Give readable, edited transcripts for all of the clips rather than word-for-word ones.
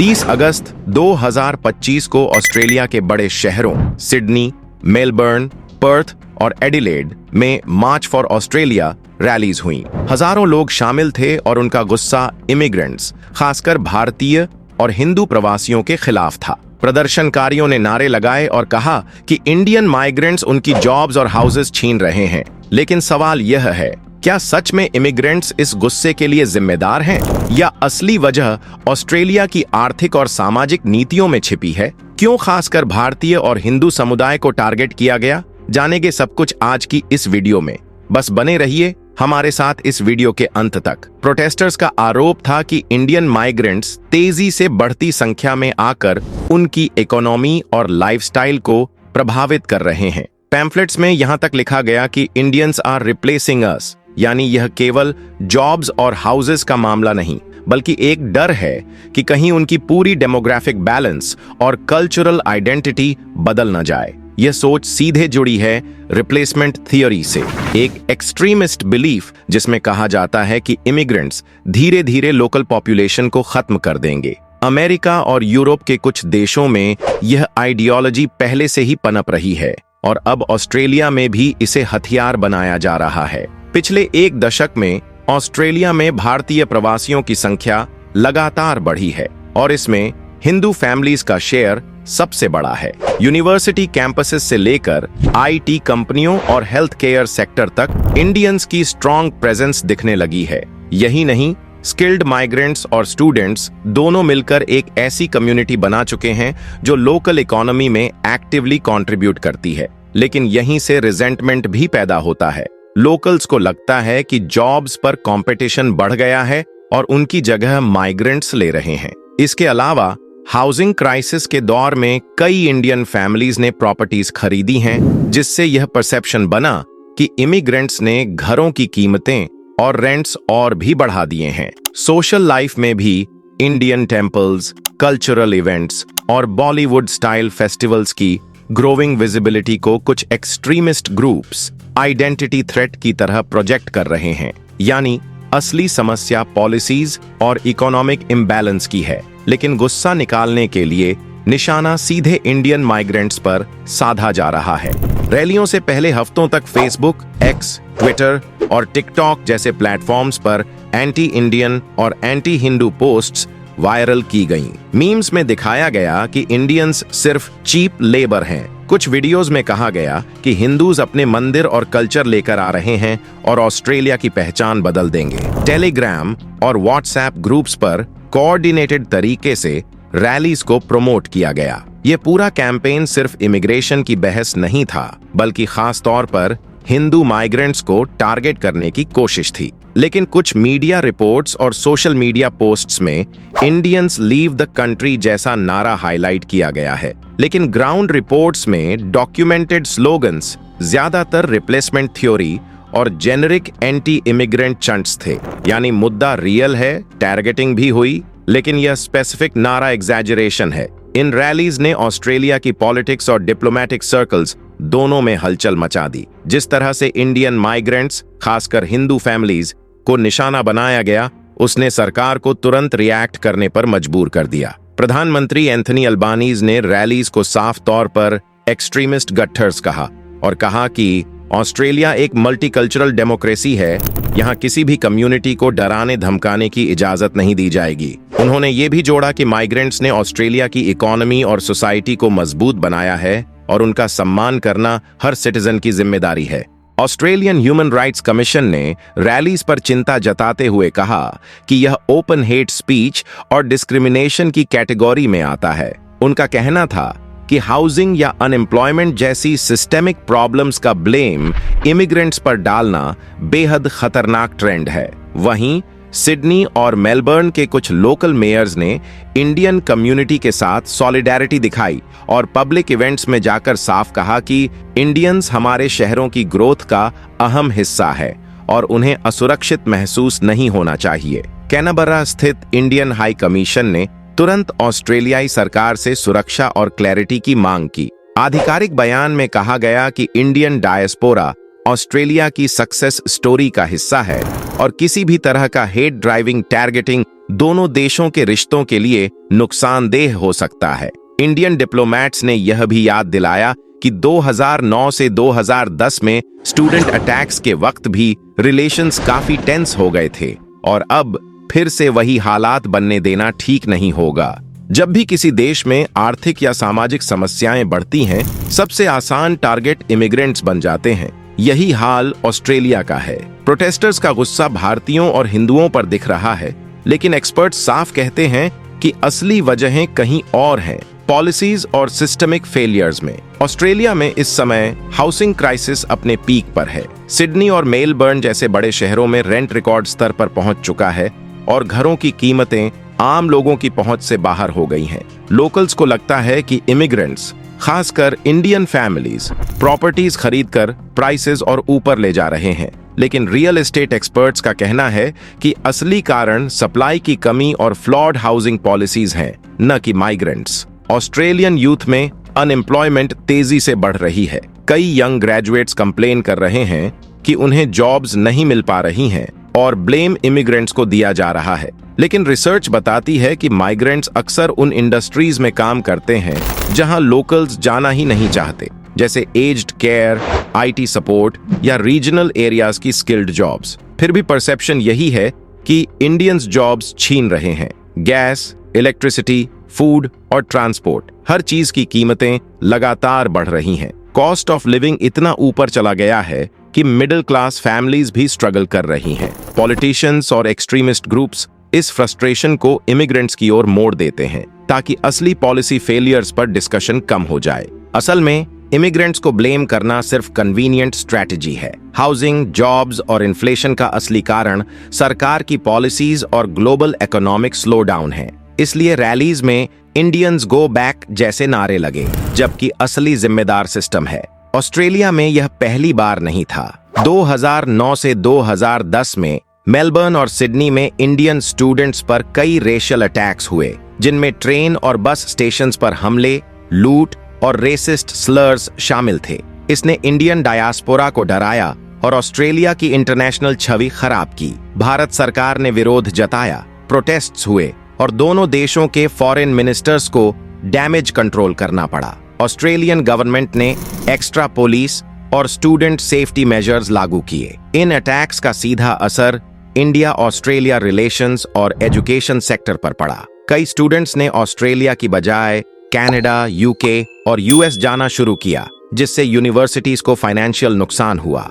30 अगस्त 2025 को ऑस्ट्रेलिया के बड़े शहरों सिडनी, मेलबर्न, पर्थ और एडिलेड में मार्च फॉर ऑस्ट्रेलिया रैलीज हुई। हजारों लोग शामिल थे और उनका गुस्सा इमिग्रेंट्स, खासकर भारतीय और हिंदू प्रवासियों के खिलाफ था। प्रदर्शनकारियों ने नारे लगाए और कहा कि इंडियन माइग्रेंट्स उनकी जॉब्स और हाउसेस छीन रहे हैं। लेकिन सवाल यह है, क्या सच में इमिग्रेंट्स इस गुस्से के लिए जिम्मेदार हैं या असली वजह ऑस्ट्रेलिया की आर्थिक और सामाजिक नीतियों में छिपी है? क्यों खासकर भारतीय और हिंदू समुदाय को टारगेट किया गया? जानेंगे सब कुछ आज की इस वीडियो में। बस बने रहिए हमारे साथ इस वीडियो के अंत तक। प्रोटेस्टर्स का आरोप था कि इंडियन माइग्रेंट्स तेजी से बढ़ती संख्या में आकर उनकी इकोनॉमी और लाइफस्टाइल को प्रभावित कर रहे हैं। पैम्फलेट्स में यहां तक लिखा गया कि इंडियंस आर रिप्लेसिंग अस, यानी यह केवल जॉब्स और हाउसेस का मामला नहीं, बल्कि एक डर है कि कहीं उनकी पूरी डेमोग्राफिक बैलेंस और कल्चरल आइडेंटिटी बदल न जाए। यह सोच सीधे जुड़ी है रिप्लेसमेंट थियोरी से, एक एक्सट्रीमिस्ट बिलीफ जिसमें कहा जाता है कि इमिग्रेंट्स धीरे धीरे लोकल पॉपुलेशन को खत्म कर देंगे। अमेरिका और यूरोप के कुछ देशों में यह आइडियोलॉजी पहले से ही पनप रही है और अब ऑस्ट्रेलिया में भी इसे हथियार बनाया जा रहा है। पिछले एक दशक में ऑस्ट्रेलिया में भारतीय प्रवासियों की संख्या लगातार बढ़ी है और इसमें हिंदू फैमिलीज का शेयर सबसे बड़ा है। यूनिवर्सिटी कैंपसेस से लेकर आईटी कंपनियों और हेल्थ केयर सेक्टर तक इंडियंस की स्ट्रॉन्ग प्रेजेंस दिखने लगी है। यही नहीं, स्किल्ड माइग्रेंट्स और स्टूडेंट्स दोनों मिलकर एक ऐसी कम्युनिटी बना चुके हैं जो लोकल इकोनॉमी में एक्टिवली कंट्रीब्यूट करती है। लेकिन यहीं से रिजेंटमेंट भी पैदा होता है। लोकल्स को लगता है कि जॉब्स पर कंपटीशन बढ़ गया है और उनकी जगह माइग्रेंट्स ले रहे हैं। इसके अलावा हाउसिंग क्राइसिस के दौर में कई इंडियन फैमिलीज ने प्रॉपर्टीज खरीदी हैं, जिससे यह परसेप्शन बना कि इमिग्रेंट्स ने घरों की कीमतें और रेंट्स और भी बढ़ा दिए हैं। सोशल लाइफ में भी इंडियन टेम्पल्स, कल्चरल इवेंट्स और बॉलीवुड स्टाइल फेस्टिवल्स की ग्रोइंग विजिबिलिटी को कुछ एक्सट्रीमिस्ट ग्रुप्स आइडेंटिटी थ्रेट की तरह प्रोजेक्ट कर रहे हैं। यानी असली समस्या पॉलिसीज और इकोनॉमिक इम्बैलेंस की है, लेकिन गुस्सा निकालने के लिए निशाना सीधे इंडियन माइग्रेंट्स पर साधा जा रहा है। रैलियों से पहले हफ्तों तक फेसबुक, एक्स, ट्विटर और टिकटॉक जैसे प्लेटफॉर्म्स पर एंटी इंडियन और एंटी हिंदू पोस्ट्स वायरल की गईं। मीम्स में दिखाया गया कि इंडियंस सिर्फ चीप लेबर हैं। कुछ वीडियोस में कहा गया कि हिंदूज अपने मंदिर और कल्चर लेकर आ रहे हैं और ऑस्ट्रेलिया की पहचान बदल देंगे। टेलीग्राम और व्हाट्सएप ग्रुप्स पर कोऑर्डिनेटेड तरीके से रैलीज को प्रमोट किया गया। ये पूरा कैंपेन सिर्फ इमिग्रेशन की बहस नहीं था, बल्कि खास तौर पर हिंदू माइग्रेंट्स को टारगेट करने की कोशिश थी। लेकिन कुछ मीडिया रिपोर्ट्स और सोशल मीडिया पोस्ट्स में इंडियंस लीव द कंट्री जैसा नारा हाईलाइट किया गया है। लेकिन ग्राउंड रिपोर्ट्स में डॉक्यूमेंटेड स्लोगन्स ज्यादातर रिप्लेसमेंट थ्योरी और जेनरिक एंटी इमिग्रेंट चंट्स थे। यानी मुद्दा रियल है, टारगेटिंग भी हुई, लेकिन यह स्पेसिफिक नारा एग्जैजरेशन है। इन रैलीज ने ऑस्ट्रेलिया की पॉलिटिक्स और डिप्लोमेटिक सर्कल्स दोनों में हलचल मचा दी। जिस तरह से इंडियन माइग्रेंट्स, खासकर हिंदू फैमिलीज को निशाना बनाया गया, उसने सरकार को तुरंत रिएक्ट करने पर मजबूर कर दिया। प्रधानमंत्री एंथनी अल्बानीज ने रैलीज को साफ तौर पर एक्सट्रीमिस्ट गट्ठर्स कहा और कहा कि ऑस्ट्रेलिया एक मल्टीकल्चरल डेमोक्रेसी है, यहाँ किसी भी कम्युनिटी को डराने धमकाने की इजाजत नहीं दी जाएगी। उन्होंने ये भी जोड़ा कि माइग्रेंट्स ने ऑस्ट्रेलिया की इकोनॉमी और सोसाइटी को मजबूत बनाया है और उनका सम्मान करना हर सिटीजन की जिम्मेदारी है। ऑस्ट्रेलियन ह्यूमन राइट्स कमीशन ने रैलीज पर चिंता जताते हुए कहा कि यह ओपन हेट स्पीच और डिस्क्रिमिनेशन की कैटेगरी में आता है। उनका कहना था कि हाउसिंग या अनएम्प्लॉयमेंट जैसी सिस्टेमिक प्रॉब्लम्स का ब्लेम इमिग्रेंट्स पर डालना बेहद खतरनाक ट्रेंड है। वहीं सिडनी और मेलबर्न के कुछ लोकल मेयर्स ने इंडियन कम्युनिटी के साथ सॉलिडेरिटी दिखाई और पब्लिक इवेंट्स में जाकर साफ कहा कि इंडियंस हमारे शहरों की ग्रोथ का अहम हिस्सा है और उन्हें असुरक्षित महसूस नहीं होना चाहिए। कैनबरा स्थित इंडियन हाई कमीशन ने तुरंत ऑस्ट्रेलियाई सरकार से सुरक्षा और क्लैरिटी की मांग की। आधिकारिक बयान में कहा गया कि इंडियन डायस्पोरा ऑस्ट्रेलिया की सक्सेस स्टोरी का हिस्सा है और किसी भी तरह का हेट ड्राइविंग टारगेटिंग दोनों देशों के रिश्तों के लिए नुकसानदेह हो सकता है। इंडियन डिप्लोमैट्स ने यह भी याद दिलाया कि 2009 से 2010 में स्टूडेंट अटैक्स के वक्त भी रिलेशंस काफी टेंस हो गए थे और अब फिर से वही हालात बनने देना ठीक नहीं होगा। जब भी किसी देश में आर्थिक या सामाजिक समस्याएं बढ़ती हैं, सबसे आसान टारगेट इमिग्रेंट्स बन जाते हैं। यही हाल ऑस्ट्रेलिया का है। प्रोटेस्टर्स का गुस्सा भारतीयों और हिंदुओं पर दिख रहा है, लेकिन एक्सपर्ट्स साफ कहते हैं कि असली वजहें कहीं और हैं, पॉलिसीज और सिस्टमिक फेलियर्स में। ऑस्ट्रेलिया में इस समय हाउसिंग क्राइसिस अपने पीक पर है। सिडनी और मेलबर्न जैसे बड़े शहरों में रेंट रिकॉर्ड स्तर पर पहुंच चुका है और घरों की कीमतें आम लोगों की पहुंच से बाहर हो गई हैं। लोकल्स को लगता है कि इमिग्रेंट्स, खासकर इंडियन फैमिलीज, प्रॉपर्टीज खरीदकर प्राइसेस और ऊपर ले जा रहे हैं। लेकिन रियल एस्टेट एक्सपर्ट्स का कहना है कि असली कारण सप्लाई की कमी और फ्लॉड हाउसिंग पॉलिसीज हैं, न कि माइग्रेंट्स। ऑस्ट्रेलियन यूथ में अनएम्प्लॉयमेंट तेजी से बढ़ रही है। कई यंग ग्रेजुएट्स कंप्लेन कर रहे हैं कि उन्हें जॉब्स नहीं मिल पा रही हैं और ब्लेम इमिग्रेंट्स को दिया जा रहा है। लेकिन रिसर्च बताती है कि माइग्रेंट्स अक्सर उन इंडस्ट्रीज में काम करते हैं जहां लोकल्स जाना ही नहीं चाहते, जैसे एज्ड केयर, आईटी सपोर्ट या रीजनल एरियाज की स्किल्ड जॉब्स। फिर भी परसेप्शन यही है कि इंडियंस जॉब्स छीन रहे हैं। गैस, इलेक्ट्रिसिटी, फूड और ट्रांसपोर्ट, हर चीज की कीमतें लगातार बढ़ रही हैं। कॉस्ट ऑफ लिविंग इतना ऊपर चला गया है कि मिडिल क्लास फैमिलीज भी स्ट्रगल कर रही हैं। पॉलिटिशियंस और एक्सट्रीमिस्ट ग्रुप्स इस फ्रस्ट्रेशन को इमिग्रेंट्स की ओर मोड़ देते हैं ताकि असली पॉलिसी फेलियर्स पर डिस्कशन कम हो जाए। असल में इमिग्रेंट्स को ब्लेम करना सिर्फ कन्वीनियंट स्ट्रैटेजी है। हाउसिंग, जॉब्स और इन्फ्लेशन का असली कारण सरकार की पॉलिसीज और ग्लोबल इकोनॉमिक स्लोडाउन है। इसलिए रैलीज में इंडियंस गो बैक जैसे नारे लगे, जबकि असली जिम्मेदार सिस्टम है। ऑस्ट्रेलिया में यह पहली बार नहीं था। 2009 से 2010 में मेलबर्न और सिडनी में इंडियन स्टूडेंट्स पर कई रेशियल अटैक्स हुए, जिनमें ट्रेन और बस स्टेशंस पर हमले, लूट और रेसिस्ट स्लर्स शामिल थे। इसने इंडियन डायस्पोरा को डराया और ऑस्ट्रेलिया की इंटरनेशनल छवि खराब की। भारत सरकार ने विरोध जताया, प्रोटेस्ट्स हुए और दोनों देशों के फॉरेन मिनिस्टर्स को डैमेज कंट्रोल करना पड़ा। ऑस्ट्रेलियन गवर्नमेंट ने एक्स्ट्रा पुलिस और स्टूडेंट सेफ्टी मेजर्स लागू किए। इन अटैक्स का सीधा असर इंडिया ऑस्ट्रेलिया रिलेशंस और एजुकेशन सेक्टर पर पड़ा। कई स्टूडेंट्स ने ऑस्ट्रेलिया की बजाय कनाडा, यूके और यूएस जाना शुरू किया, जिससे यूनिवर्सिटीज को फाइनेंशियल नुकसान हुआ।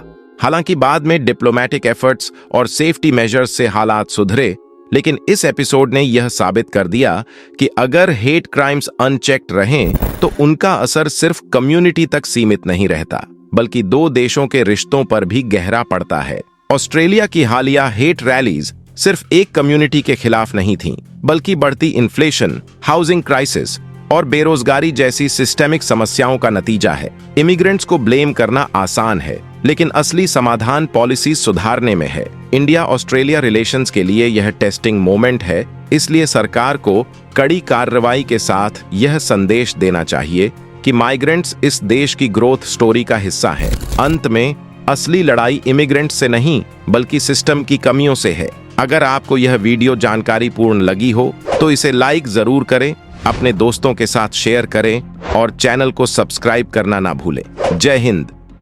हालांकि बाद में डिप्लोमेटिक एफर्ट्स और सेफ्टी मेजर्स से हालात सुधरे, लेकिन इस एपिसोड ने यह साबित कर दिया कि अगर हेट क्राइम्स अनचेक्ड रहें तो उनका असर सिर्फ कम्युनिटी तक सीमित नहीं रहता, बल्कि दो देशों के रिश्तों पर भी गहरा पड़ता है। ऑस्ट्रेलिया की हालिया हेट रैलीज सिर्फ एक कम्युनिटी के खिलाफ नहीं थीं, बल्कि बढ़ती इन्फ्लेशन, हाउसिंग क्राइसिस और बेरोजगारी जैसी सिस्टेमिक समस्याओं का नतीजा है। इमिग्रेंट्स को ब्लेम करना आसान है, लेकिन असली समाधान पॉलिसी सुधारने में है। इंडिया ऑस्ट्रेलिया रिलेशंस के लिए यह टेस्टिंग मोमेंट है, इसलिए सरकार को कड़ी कार्रवाई के साथ यह संदेश देना चाहिए कि माइग्रेंट्स इस देश की ग्रोथ स्टोरी का हिस्सा हैं। अंत में असली लड़ाई इमिग्रेंट्स से नहीं, बल्कि सिस्टम की कमियों से है। अगर आपको यह वीडियो जानकारीपूर्ण लगी हो तो इसे लाइक जरूर करें, अपने दोस्तों के साथ शेयर करें और चैनल को सब्सक्राइब करना ना भूलें। जय हिंद।